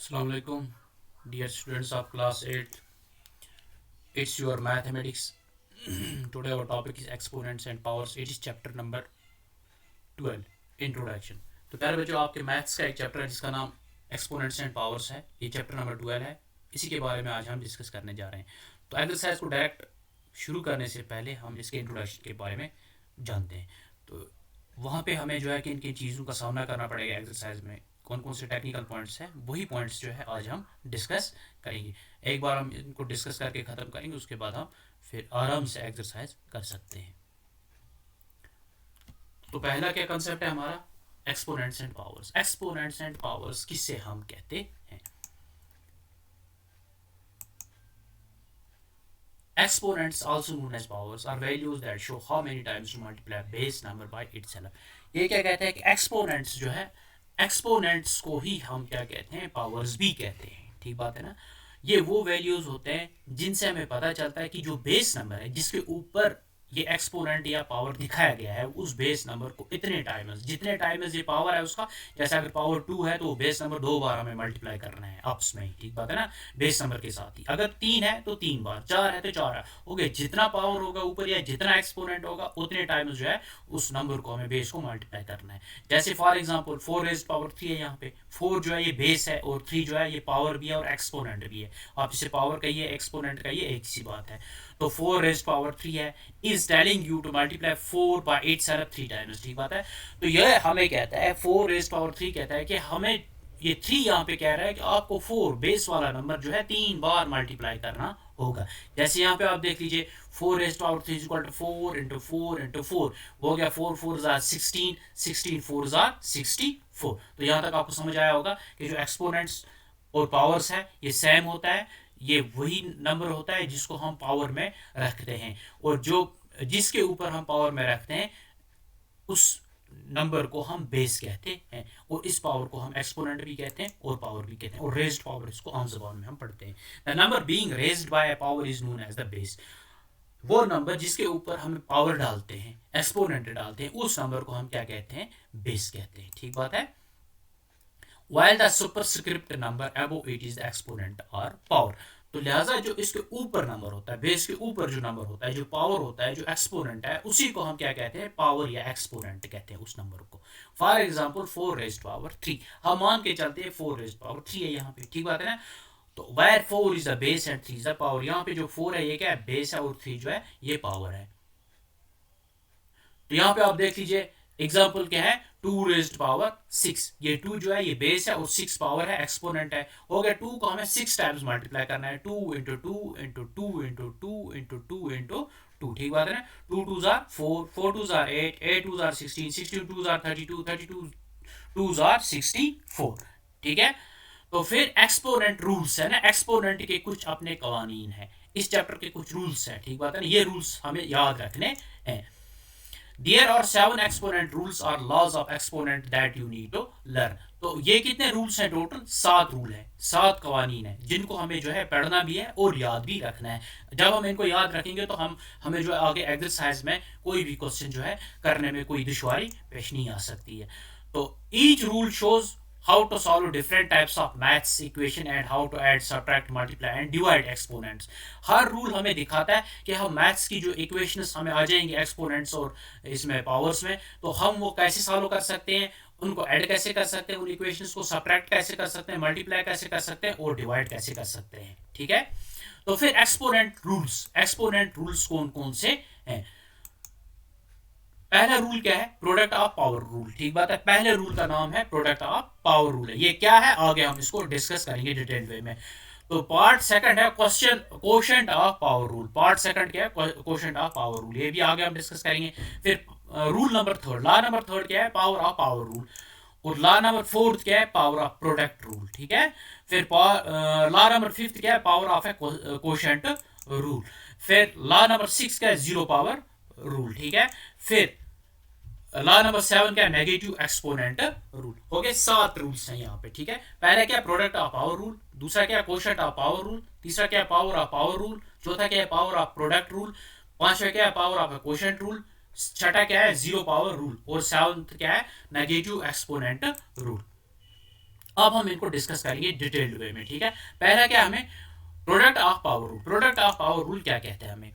Assalamu alaikum, dear students of class 8. It's your mathematics. Today our topic is exponents and powers. It is chapter number 12, introduction. तो प्यारे बच्चों, आपके maths का एक chapter है जिसका नाम एक्सपोनेंट्स एंड पावर्स है. ये चैप्टर नंबर 12 है. इसी के बारे में आज हम डिस्कस करने जा रहे हैं. तो एक्सरसाइज को डायरेक्ट शुरू करने से पहले हम इसके इंट्रोडक्शन के बारे में जानते हैं. तो वहाँ पे हमें जो है कि इनकी चीज़ों का सामना करना पड़ेगा. एक्सरसाइज में कौन कौन से टेक्निकल पॉइंट्स हैं, वही पॉइंट्स जो है आज हम डिस्कस करेंगे. एक बार हम इनको डिस्कस करके ख़त्म करेंगे, उसके बाद हम फिर आराम से एक्सरसाइज कर सकते हैं. तो पहला क्या कंसेप्ट है हमारा? Exponents and powers. Exponents and powers किससे हम कहते हैं? Exponents, also known as powers, are values that show how many times to multiply a base number by itself. ये क्या कहते हैं कि एक्सपोनेंट्स जो है, एक्सपोनेंट्स को ही हम क्या कहते हैं? पावर्स भी कहते हैं. ठीक बात है ना. ये वो वैल्यूज होते हैं जिनसे हमें पता चलता है कि जो बेस नंबर है जिसके ऊपर ये एक्सपोनेंट या पावर दिखाया गया है, उस बेस नंबर को इतने टाइम्स, जितने टाइम्स ये पावर है उसका, जैसे अगर पावर 2 है तो बेस नंबर 2 बार हमें मल्टीप्लाई करना है अप्स में ही. ठीक बात है ना. बेस नंबर के साथ ही. अगर 3 है तो 3 बार, 4 है तो 4 है. ओके, जितना पावर होगा ऊपर या जितना एक्सपोनेंट होगा उतने टाइम्स जो है उस नंबर को हमें बेस को मल्टीप्लाई करना है. जैसे फॉर एग्जाम्पल 4 रेज्ड पावर 3 है. यहाँ पे 4 जो है ये बेस है और 3 जो है ये पावर भी है और एक्सपोनेंट भी है. आप इसे पावर कहिए, एक्सपोनेंट कहिए, एक सी बात है. तो 4 रेज्ड पावर 3 है, is telling you to multiply 4 by itself 3 times. ठीक बात है. तो यह हमें कहता है, 4 रेज्ड पावर 3 कहता है कि हमें ये 3 यहाँ पे कह रहा है कि आपको 4 बेस वाला नंबर जो है 3 बार मल्टीप्लाई करना होगा. जैसे यहाँ पे आप देख लीजिए 4 raised power 3 equal to 4 into 4 into 4 हो गया. 4 4 जार 16, 16 4 जार 64. तो यहाँ तक आपको समझ आया होगा कि जो एक्सपोनेंट्स और पावर्स है ये सेम होता है. ये वही नंबर होता है जिसको हम पावर में रखते हैं, और जो जिसके ऊपर हम पावर में रखते हैं उस नंबर को हम बेस कहते हैं. और इस पावर को हम एक्सपोनेंट भी कहते हैं और पावर भी कहते हैं. और रेज्ड पावर इसको आम ज़बान में हम पढ़ते हैं. The number being raised by a power is known as the base. वो नंबर जिसके ऊपर हम पावर डालते हैं, एक्सपोनेंट डालते हैं, उस नंबर को हम क्या कहते हैं? बेस कहते हैं. ठीक बात है. while the superscript number above it is the exponent or power. तो लिहाजा जो इसके ऊपर नंबर होता है, बेस के ऊपर जो नंबर होता है, जो पावर होता है, जो एक्सपोनेंट है, उसी को हम क्या कहते हैं? पावर या एक्सपोनेंट कहते हैं उस नंबर को. फॉर एग्जांपल 4 रेज्ड पावर 3, हम मान के चलते हैं 4 रेज्ड पावर 3 है यहाँ पे. ठीक बात है ना. तो where 4 is the base and 3 is the power. यहाँ पे जो 4 है ये क्या है? बेस है, और 3 जो है ये पावर है. तो यहाँ पे आप देख लीजिए एग्जाम्पल क्या है? 2 रेज्ड पावर 6. ये 2 जो है ये बेस है और 6 पावर है, एक्सपोनेंट है. हो गया. 2 को हमें 6 टाइम्स मल्टीप्लाई करना है. 2 into 2 into 2 into 2 into 2 into 2. ठीक बात है ना. 2 2 jar 4, 4 2 jar 8, 8 2 jar 16, 16 2 jar 32, 32 2 jar 64. ठीक है. तो फिर एक्सपोनेंट रूल्स है ना. एक्सपोनेंट के कुछ अपने कवानीन है, इस चैप्टर के कुछ रूल्स है. ठीक बात है ना. ये रूल्स हमें याद रखने हैं. There are 7 exponent rules or laws of exponent that you need to learn. तो ये कितने रूल्स हैं? टोटल 7 रूल है, 7 कवानीन है, जिनको हमें जो है पढ़ना भी है और याद भी रखना है. जब हम इनको याद रखेंगे तो हमें जो है आगे एक्सरसाइज में कोई भी क्वेश्चन जो है करने में कोई दुश्वारी पेश नहीं आ सकती है. तो each rule shows how to solve different types of maths equation and how to add, subtract, multiply and divide exponents. Her rule हमें दिखाता है कि हम मैथ्स की जो इक्वेशंस हमें आ जाएंगे एक्सपोनेंट्स और इसमें पावर्स में, तो हम वो कैसे सॉल्व कर सकते हैं, उनको ऐड कैसे कर सकते हैं, उन इक्वेशंस को सब्ट्रैक्ट कैसे कर सकते हैं, मल्टीप्लाई कैसे कर सकते हैं और डिवाइड कैसे कर सकते हैं. ठीक है. तो फिर एक्सपोनेंट रूल्स कौन कौन से हैं? पहला रूल क्या है? Product of power rule. ठीक बात है. पहले रूल का नाम है प्रोडक्ट ऑफ पावर रूल है. ये क्या है आगे हम इसको डिस्कस करेंगे डिटेल वे में. तो पार्ट सेकंड है quotient of power rule. Part second क्या है? Quotient of power rule. ये भी आगे हम डिस्कस करेंगे. फिर rule number third, law number third क्या है? Power of power rule. और लॉ नंबर फोर्थ क्या है? Power of product rule. ठीक है. फिर लॉ नंबर फिफ्थ क्या है? Power of A quotient rule. फिर लॉ नंबर 6 क्या है? Zero power rule. ठीक है. फिर लॉ नंबर 7 क्या है? Negative exponent rule. हो गए 7 रूल्स हैं यहाँ पे. ठीक है. पहला क्या? Product of power rule. दूसरा क्या? Quotient of power rule. तीसरा क्या? Power of power rule. चौथा क्या है? Power of product rule. पांचवा क्या है? Power of quotient rule. छठा क्या है? Zero power rule. और सेवंथ क्या है? Negative exponent rule. अब हम इनको डिस्कस करेंगे डिटेल्ड वे में, ठीक है। पहला क्या हमें product of power rule, product of power rule क्या कहते हैं हमें,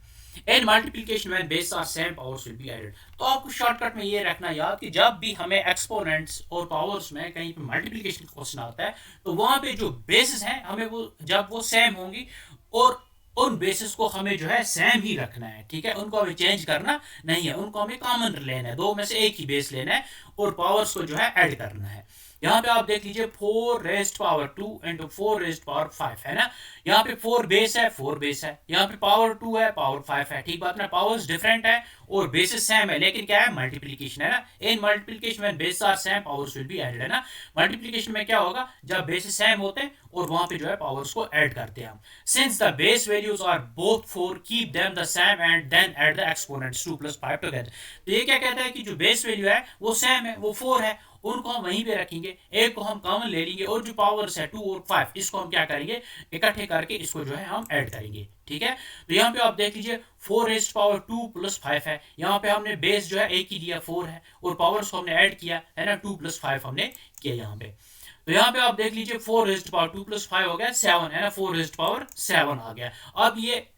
in multiplication when base are same powers will be added. तो आपको शॉर्टकट में ये रखना याद कि जब भी हमें एक्सपोनेंट्स और पावर्स में कहीं पे मल्टीप्लिकेशन क्वेश्चन आता है तो वहां पे जो बेसिस हैं हमें वो जब वो सेम होंगी और उन बेसिस को हमें जो है सेम ही रखना है, ठीक है, उनको हमें चेंज करना नहीं है, उनको हमें कॉमन लेना है, दो में से एक ही बेस लेना है और पावर्स को जो है ऐड करना है। यहाँ पे आप देख लीजिए 4 rest power 2 into 4 rest power 5 है ना, यहाँ पे 4 बेस है, 4 बेस है, यहाँ पे पावर 2 है, पावर 5 है, ठीक बात ना, पावर्स डिफरेंट है और बेसिस सेम है, लेकिन क्या है मल्टीप्लिकेशन है ना, इन मल्टीप्लिकेशन में base are same powers will be added है ना। मल्टीप्लिकेशन में क्या होगा, जब बेसिस सेम होते हैं और वहां पे जो है पावर्स को ऐड करते हैं हम। Since the base values are both 4 keep them the same and then add the exponents 2 + 5 together. तो ये क्या कहता है कि जो बेस वैल्यू है वो सेम है, वो 4 है, उनको हम वहीं पे रखेंगे, एक को हम कॉमन ले लेंगे और जो पावर्स है 2 और 5 इसको हम क्या करेंगे इकट्ठे करके इसको जो है हम ऐड करेंगे, ठीक है। तो यहाँ पे आप देख लीजिए 4 रेस्ट पावर 2 + 5 है, यहाँ पे हमने बेस जो है एक ही दिया 4 है और पावर्स को हमने ऐड किया है ना 2 + 5 हमने किया यहाँ पे। तो यहाँ पे आप देख लीजिए 4 रेस्ट पावर 2 + 5 हो गया 7 है ना, 4 रेस्ट पावर 7 आ गया। अब ये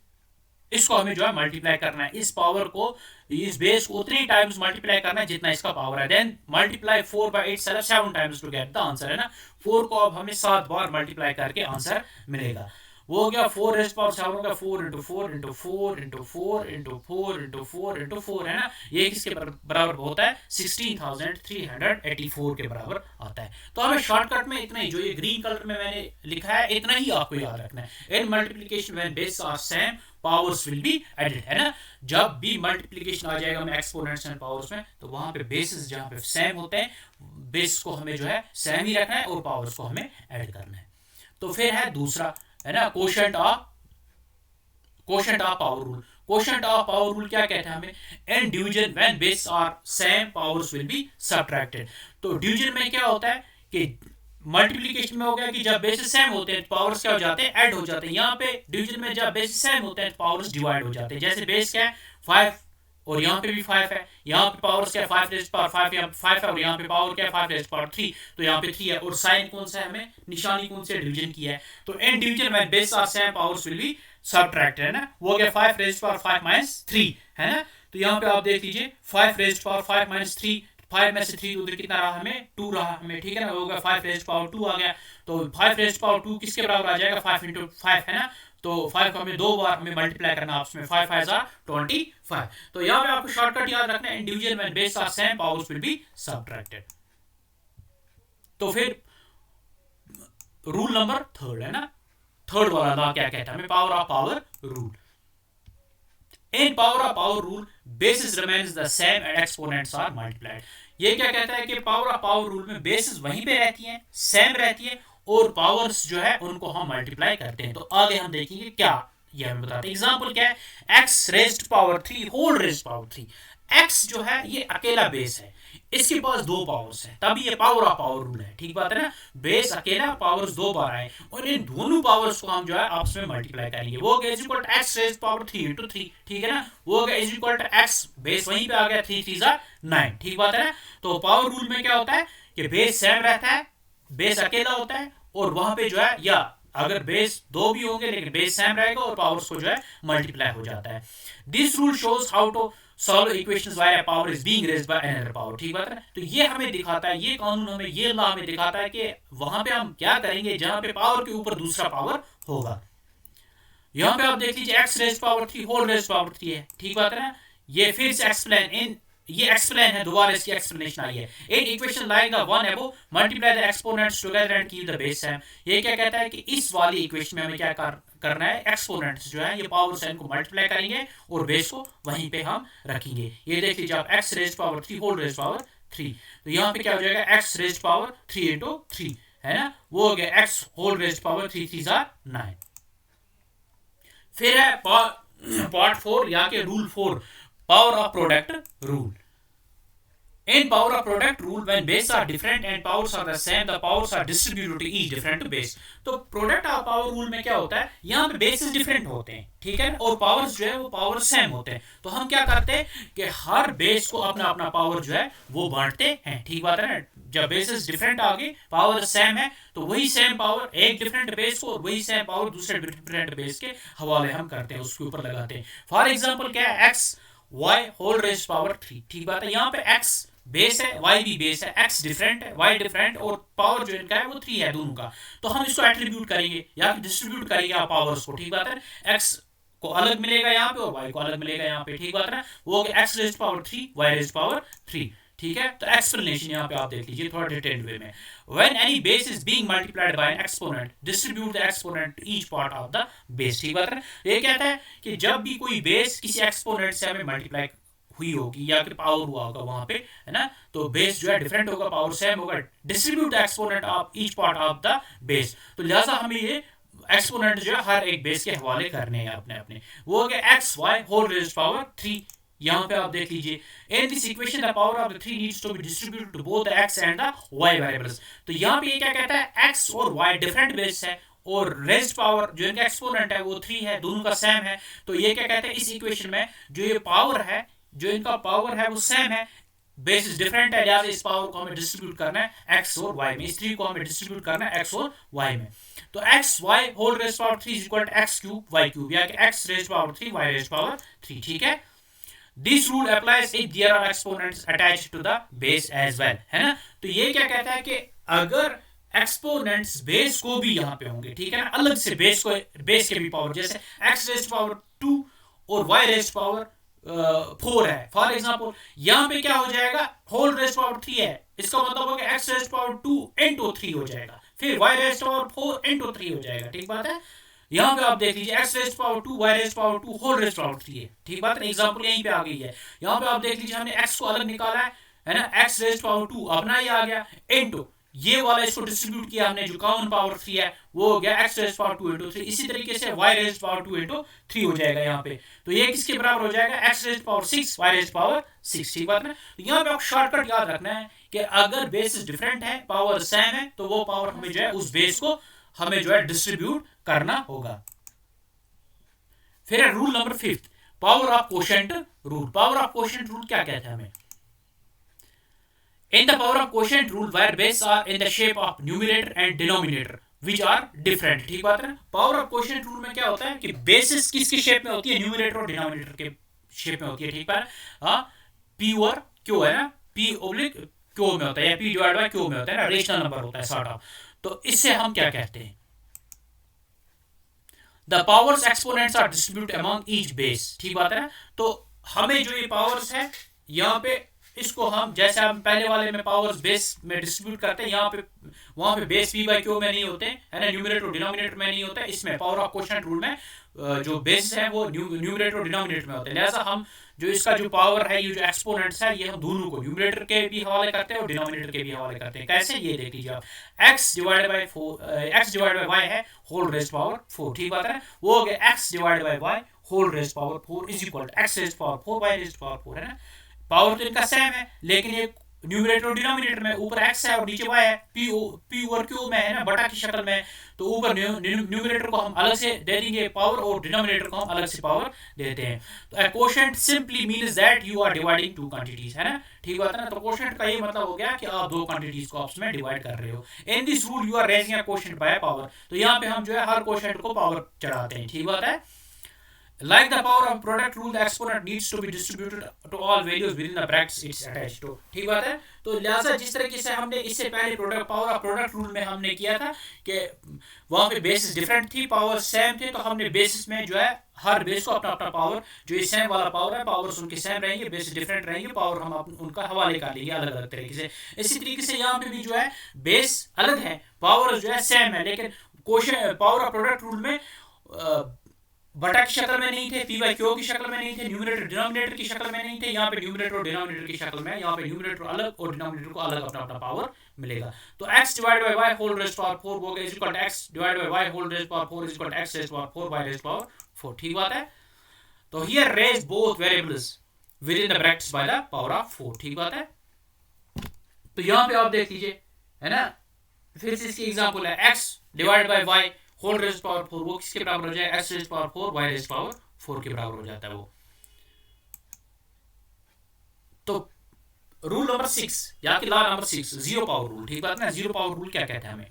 इसको हमें जो है मल्टीप्लाई करना है, इस पावर को इस बेस को उतनी टाइम्स मल्टीप्लाई करना है जितना इसका पावर है, then multiply 4 by 8 7 times to get the answer है ना। 4 को अब हमें 7 बार मल्टीप्लाई करके आंसर मिलेगा, वो हो गया 4 रेस्ट पावर 7 होगा 4 × 4 × 4 × 4 × 4 × 4 × 4 है ना, ये किसके बराबर होता है 16,384 के बराबर आता है। तो हमें शॉर्टकट में इतना ही, जो ये ग्रीन कलर में मैंने लिखा है इतना ही आपको याद रखना है। In multiplication when base are same powers will be added है ना, जब भी मल्टीप्लिकेशन आ जाएगा हमें एक्सपोनेंट्स एंड पावर्स में तो वहां पे बेसिस जहां पे सेम होते हैं बेस को हमें जो है सेम ही रखना है और पावर्स को हमें ऐड करना है। तो फिर है दूसरा है ना quotient of power rule. Quotient of power rule क्या कहते हैं हमें, in division when base are same powers will be subtracted. तो डिवीजन में क्या होता है कि मल्टीप्लिकेशन में हो गया कि जब बेसिस सेम होते हैं तो पावर्स क्या हो जाते हैं ऐड हो जाते हैं, यहाँ पे डिवीजन में जब बेसिस सेम होते हैं तो पावर्स डिवाइड हो जाते हैं। जैसे बेस क्या है 5 और यहाँ पे भी 5 है, यहाँ पे पावर्स क्या है 5 रेज़्ड पावर 5, यहाँ पे 5 है और यहाँ पे पावर क्या है 5 रेज़्ड पावर 3, तो यहाँ पे 3 है और साइन कौन सा है हमें निशानी कौन से डिवीजन की है। तो इन डिवीजन में base are same powers will be subtracted है ना, वो हो गया 5 रेज़्ड पावर 5 - 3 है ना। तो यहाँ पे आप देख लीजिए 5 रेज़्ड पावर 5 - 3, 5 में से 3 उधर कितना रहा हमें 2 रहा हमें, ठीक है ना, होगा 5 रेज़्ड पावर 2 आ गया। तो 5 रेज़्ड पावर 2 किसके बराबर आ जाएगा 5 × 5 है ना, तो 5 को हमें 2 बार हमें मल्टीप्लाई करना आपस में, 5 5 25। तो यहाँ पे आपको शॉर्टकट याद रखना है, individual when base are same powers will be subtracted. तो फिर रूल नंबर 3 है ना, थर्ड वाला लॉ क्या कहता है हमें, power of power rule. In power of power rule bases remains the same and exponents are multiplied. ये क्या कहता है कि पावर ऑफ पावर रूल में बेसिस वहीं पे रहती है, सेम रहती है और पावर्स जो है उनको हम मल्टीप्लाई करते हैं। तो आगे हम देखेंगे क्या ये हमें बताते हैं। एग्जांपल क्या है, x raised power 3 whole raised power 3। x जो है ये अकेला बेस है, इसके पास 2 पावर्स है, तभी ये पावर ऑफ पावर रूल है, ठीक बात है ना, बेस अकेला पावर्स 2 बार आए और इन दोनों पावर्स को हम जो है आपस में मल्टीप्लाई करेंगे, वो हो गया is equal to x raised power 3 × 3, ठीक है ना, वो हो गया is equal to x, base वहीं पे आ गया 3 3 9, ठीक बात है ना। तो पावर रूल में क्या होता है कि बेस सेम रहता है, बेस अकेला होता है और वहां पे जो है या अगर बेस 2 भी होंगे लेकिन बेस सेम रहेगा और पावर्स को जो है मल्टीप्लाई हो जाता है। This rule shows how to solve equations where a power is being raised by another power, ठीक बात है। तो ये हमें दिखाता है, ये कानून हमें, ये लॉ हमें दिखाता है कि वहां पे हम क्या करेंगे जहां पे पावर के ऊपर दूसरा पावर होगा। यहाँ पे आप देख लीजिए x raised power 3 whole raised power 3 है, ठीक बात है ना। ये फिर से एक्सप्लेन इन ये एक्सप्लेन है, दोबारा इसकी एक्सप्लेनेशन आई है। In equation like the one above multiply the exponents together and keep the base same. ये क्या कहता है कि इस वाली इक्वेशन में हमें क्या करना है, एक्सपोनेंट्स जो है ये पावर सेम को मल्टीप्लाई करेंगे और बेस को वहीं पे हम रखेंगे। ये देख लीजिए आप x raised power 3 whole raised power 3, तो यहाँ पे क्या हो जाएगा x रेज़्ड पावर 3 × 3 है ना, वो हो गया x होल रेज़्ड पावर 3 3 9। फिर है पार्ट 4 या के rule 4, power of product rule. In power of product rule, when bases are different and powers are the same, the powers are distributed to each different base. तो product of power rule में क्या होता है, यहाँ पे basis different होते हैं, ठीक है, और पावर्स जो है वो पावर सेम होते हैं। तो हम क्या करते हैं कि हर बेस को अपना अपना पावर जो है वो बांटते हैं, ठीक बात है ना। जब बेसिस डिफरेंट आ गए पावर सेम है तो वही सेम पावर एक डिफरेंट बेस को और वही सेम पावर दूसरे डिफरेंट बेस के हवाले हम करते हैं, उसके ऊपर लगाते हैं। फॉर एग्जांपल क्या है, x y whole raise power 3, ठीक बात है। यहाँ पे एक्स बेस है, वाई भी बेस है, एक्स डिफरेंट है, वाई डिफरेंट, और पावर जो इनका है वो 3 है दोनों का। तो हम इसको एट्रीब्यूट करेंगे या डिस्ट्रीब्यूट करेंगे आप पावर्स को, ठीक बात है। एक्स को अलग मिलेगा यहाँ पे और वाई को अलग मिलेगा यहाँ पे, ठीक बात है ना। वो हो गया x raise power 3 y raise power 3, ठीक है। तो एक्सप्लेनेशन यहाँ पे आप देख लीजिए थोड़ा डिटेल्ड वे में। When any base is being multiplied by an exponent distribute the exponent to each part of the base, ठीक बात है। ये कहता है कि जब भी कोई बेस किसी एक्सपोनेंट से हमें मल्टीप्लाई हुई होगी या फिर पावर हुआ होगा वहां पे, है ना, तो बेस जो है डिफरेंट होगा, पावर सेम होगा, distribute the exponent of each part of the base. तो लिहाजा हमें ये एक्सपोनेंट जो है हर एक बेस के हवाले करने हैं अपने अपने। वो हो गया x y whole raised power 3। यहाँ पे आप देख लीजिए, in this equation the power of the 3 needs to be distributed to both the x and the y variables. तो यहाँ पे ये क्या कहता है, एक्स और वाई डिफरेंट बेस है और रेज्ड पावर जो इनका एक्सपोनेंट है वो 3 है, दोनों का सेम है। तो ये क्या कहते हैं, इस इक्वेशन में जो ये पावर है, जो इनका पावर है वो सेम है, बेसिस डिफरेंट है, लिहाजा इस पावर को हमें डिस्ट्रीब्यूट करना है एक्स और वाई में, इस 3 को हमें डिस्ट्रीब्यूट करना है एक्स और वाई में। तो x y whole raised power 3 is equal to x cube y cube, या कि x raised power 3 y raised power 3, ठीक है। This rule applies if there are exponents attached to the base as well, है ना। तो ये क्या कहता है कि अगर एक्सपोनेंट्स बेस को भी यहाँ पे होंगे, ठीक है ना, अलग से बेस को, बेस के भी पावर, जैसे एक्स रेज्ड पावर 2 और वाई रेज्ड पावर 4 है फॉर एग्जाम्पल, यहाँ पे क्या हो जाएगा, होल रेज्ड पावर 3 है, इसका मतलब होगा एक्स रेज्ड पावर 2 इंटू 3 हो जाएगा, फिर वाई रेज्ड पावर 4 इंटू 3 हो जाएगा, ठीक बात है। यहाँ पे आप देख लीजिए x raised power 2 y raised power 2 whole raised power 3 है, ठीक बात है। एग्जांपल यहीं पे आ गई है। यहाँ पे आप देख लीजिए हमने एक्स को अलग निकाला है ना, एक्स रेज्ड पावर 2 अपना ही आ गया इंटू ये वाला इसको डिस्ट्रीब्यूट किया हमने जो कॉमन पावर 3 है वो हो गया एक्स रेज्ड पावर 2 इंटू 3। इसी तरीके से वाई रेज्ड पावर 2 इंटू 3 हो जाएगा यहाँ पे। तो ये किसके बराबर हो जाएगा, x raised power 6 y raised power 6, ठीक बात है। तो यहाँ पे आप शॉर्टकट याद रखना है कि अगर बेस डिफरेंट है, पावर सेम है, तो वो पावर हमें जो है उस बेस को हमें जो है डिस्ट्रीब्यूट करना होगा। फिर rule number 5, power of quotient rule. Power of quotient rule क्या कहता है हमें, in the power of quotient rule where bases are in the shape of numerator and denominator which are different, ठीक बात है ना। पावर ऑफ क्वोशिएंट रूल में क्या होता है कि बेसिस किसकी शेप में होती है, न्यूमरेटर और डिनोमिनेटर के शेप में होती है, ठीक है। हाँ, पी और क्यू है ना, पी ओब्लिक क्यू में होता है या पी डिवाइड बाय क्यू में होता है ना, रेशनल नंबर होता है सॉर्ट ऑफ। तो इससे हम क्या कहते हैं, the powers exponents are distributed among each base, ठीक बात है ना। तो हमें जो ये पावर्स है यहाँ पे, इसको हम जैसे हम पहले वाले में पावर्स बेस में डिस्ट्रीब्यूट करते हैं, यहाँ पे वहां पे बेस पी बाई क्यू में नहीं होते है ना, न्यूमरेटर और डिनोमिनेटर में नहीं होता है। इसमें पावर ऑफ क्वोशिएंट रूल में जो बेस है वो न्यूमरेटर और डिनोमिनेटर में होते हैं। लिहाजा हम जो इसका जो पावर है, ये जो एक्सपोनेंट्स है, ये हम दोनों को न्यूमरेटर के भी हवाले करते हैं और डिनोमिनेटर के भी हवाले करते हैं। कैसे, ये देख लीजिए आप, x divide by 4, x divide by y है होल रेज्ड पावर 4, ठीक बात है। वो हो गया x divide by y whole raised power 4 is equal to x raised power 4 y raised power 4, है ना। पावर तो इनका सेम है, लेकिन ये न्यूमरेटर और डिनोमिनेटर में ऊपर एक्स है और नीचे वाई है, पी और क्यू में है ना, बटा की शक्ल में। तो ऊपर न्यूमरेटर को हम अलग से दे देंगे पावर और डिनोमिनेटर को हम अलग से पावर देते हैं। तो a quotient simply means that you are dividing two quantities, है ना, ठीक बात है ना। तो क्वोशिएंट का ये मतलब हो गया कि आप दो क्वांटिटीज को आपस में डिवाइड कर रहे हो। In this rule you are raising a quotient by power. तो यहाँ पे हम जो है हर क्वोशिएंट को पावर चढ़ाते हैं, ठीक बात है। Like the power of product rule, the exponent needs to be distributed to all values within the brackets it's attached to, ठीक बात है। तो लिहाजा जिस तरीके से हमने इससे पहले product power of product rule में हमने किया था कि वहाँ पे बेसिस डिफरेंट थी, पावर सेम थे, तो हमने बेसिस में जो है हर बेस को अपना अपना पावर, जो ये सेम वाला पावर है, पावर्स उनके सेम रहेंगे, बेसिस डिफरेंट रहेंगे, पावर हम उनका हवाले कर लेंगे अलग अलग तरीके से। इसी तरीके से यहाँ पे भी जो है बेस अलग है, पावर जो है सेम है, लेकिन quotient power of product rule में बटा की शक्ल में नहीं थे, पी बाई क्यू की शक्ल में नहीं थे, न्यूमरेटर डिनोमिनेटर की शक्ल में नहीं थे। यहाँ पे न्यूमरेटर और डिनोमिनेटर की शक्ल में, यहाँ पे न्यूमरेटर अलग और डिनोमिनेटर को अलग अपना अपना पावर मिलेगा। तो x divide by y whole raised power 4 हो गया is equal to x divide by y whole raised power 4 is equal to x raised power 4 y raised power 4, ठीक बात है। तो here raise both variables within the brackets by the power of 4, ठीक बात है। तो यहाँ पे आप देख लीजिए, है ना, फिर से इसकी एग्जांपल है x divide by y whole raised power 4, वो किसके बराबर हो जाएगा, x raised power 4 y raised power 4 के बराबर हो जाता है वो। तो रूल नंबर 6 या कि law number 6 zero power rule, ठीक बात ना। जीरो पावर रूल क्या कहते हैं हमें?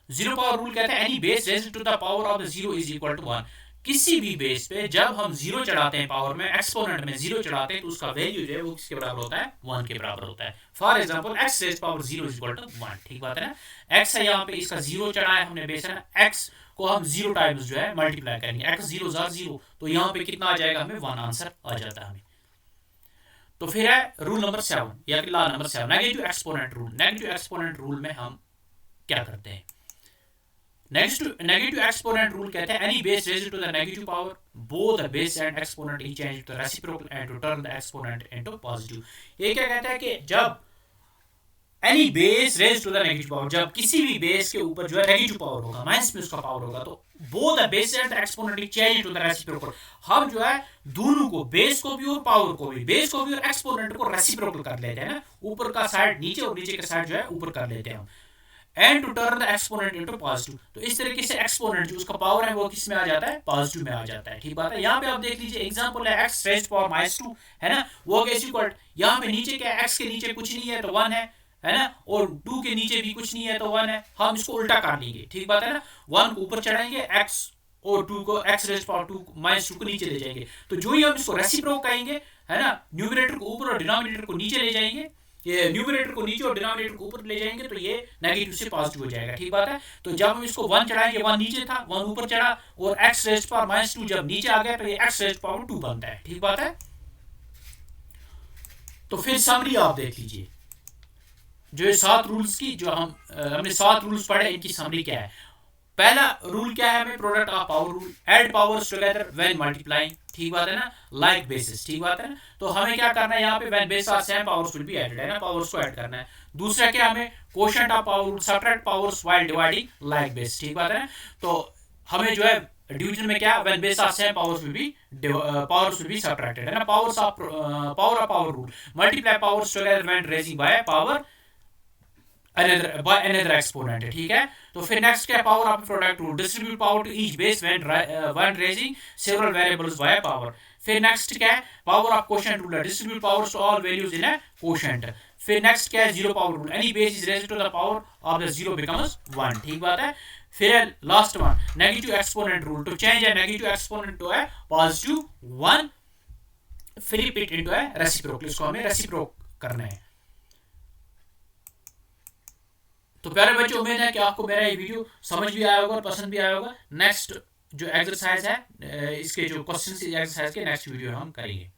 जीरो पावर रूल कहते हैं any base raised to the power of the zero is equal to 1। किसी भी बेस पे जब हम जीरो चढ़ाते हैं पावर में, एक्सपोनेंट में जीरो चढ़ाते हैं, तो उसका वैल्यू जो है वो किसके बराबर होता है? 1 के बराबर होता है। For example x raise power zero is equal to 1, ठीक बात है ना। एक्स है यहाँ पे, इसका जीरो चढ़ा है हमने बेस है ना, एक्स को हम जीरो टाइम्स जो है मल्टीप्लाई करेंगे, एक्स जीरो जार जीरो, तो यहाँ पे कितना आ जाएगा? हमें 1 आंसर आ जाता है हमें। तो फिर है रूल नंबर 7 या कि law number 7 negative exponent rule. Negative exponent rule में हम क्या करते हैं? नेगेटिव एक्सपोनेंट रूल कहते हैं any base raised to the negative power both the base and exponent is change to reciprocal and to turn the exponent into positive. ये क्या कहता है कि जब any base raised to the negative power, जब किसी भी बेस के ऊपर जो है नेगेटिव पावर होगा, माइनस में उसका पावर होगा, तो both the base and exponent is change to the reciprocal. हम जो है दोनों को, बेस को भी और पावर को भी, बेस को भी और एक्सपोनेंट को रेसिप्रोकल कर लेते हैं ना, ऊपर का साइड नीचे और नीचे का साइड जो है ऊपर कर लेते हैं हम, and to turn the exponent into positive. तो इस तरीके से एक्सपोनेंट जो उसका पावर है वो किस में आ जाता है? पॉजिटिव में आ जाता है, ठीक बात है। यहाँ पे आप देख लीजिए एग्जांपल है एक्स रेज्ड पावर -2 है ना, वो इज इक्वल, यहाँ पे नीचे क्या है? एक्स के नीचे कुछ नहीं है तो 1 है ना, और 2 के नीचे भी कुछ नहीं है तो 1 है। हम इसको उल्टा कर लेंगे, ठीक बात है ना। 1 को ऊपर चढ़ाएंगे, एक्स और 2 को, एक्स रेज्ड पावर 2 -2 को नीचे ले जाएंगे। तो जो ही हम इसको रेसिप्रोक कहेंगे है ना, न्यूमरेटर को ऊपर और डिनोमिनेटर को नीचे ले जाएंगे, ये न्यूमरेटर को नीचे और डिनोमिनेटर को ऊपर ले जाएंगे, तो ये नेगेटिव से पॉजिटिव हो जाएगा, ठीक बात है। तो जब हम इसको 1 चढ़ाएंगे, 1 नीचे था, 1 ऊपर चढ़ा, और एक्स रेज्ड पावर -2 जब नीचे आ गया तो ये एक्स रेज्ड पावर 2 बनता है, ठीक बात है। तो फिर समरी आप देख लीजिए, जो 7 रूल्स की, जो हमने 7 रूल्स पढ़े, इनकी समरी क्या है। पहला रूल क्या है हमें? Product of power rule, add powers together when multiplying, ठीक बात है ना, लाइक बेसिस, ठीक बात है ना। तो हमें क्या करना है यहाँ पे? When base are same powers will be added, है ना, पावर्स को ऐड करना है। दूसरा क्या हमें? Quotient of power rule, subtract powers while dividing like base, ठीक बात है ना। तो हमें जो है डिवीजन में क्या? When base are same powers will be subtracted, है ना। Power of power rule, multiply powers together when raising by power another exponent है, ठीक है। तो फिर नेक्स्ट क्या? Power of product rule, distribute power to each base when raising several variables by power. फिर next क्या है? Power of quotient rule, distribute powers to all values in a quotient. फिर नेक्स्ट क्या है? Zero power rule, any base is raised to the power of the zero becomes 1, ठीक बात है। फिर last one, negative exponent rule, to change a negative exponent to a positive 1 flip it into a reciprocal, इसको हमें रेसिप्रोक करना है। तो प्यारे बच्चों, उम्मीद है कि आपको मेरा ये वीडियो समझ भी आया होगा और पसंद भी आया होगा। नेक्स्ट जो एक्सरसाइज है, इसके जो क्वेश्चन एक्सरसाइज के नेक्स्ट वीडियो हम करेंगे।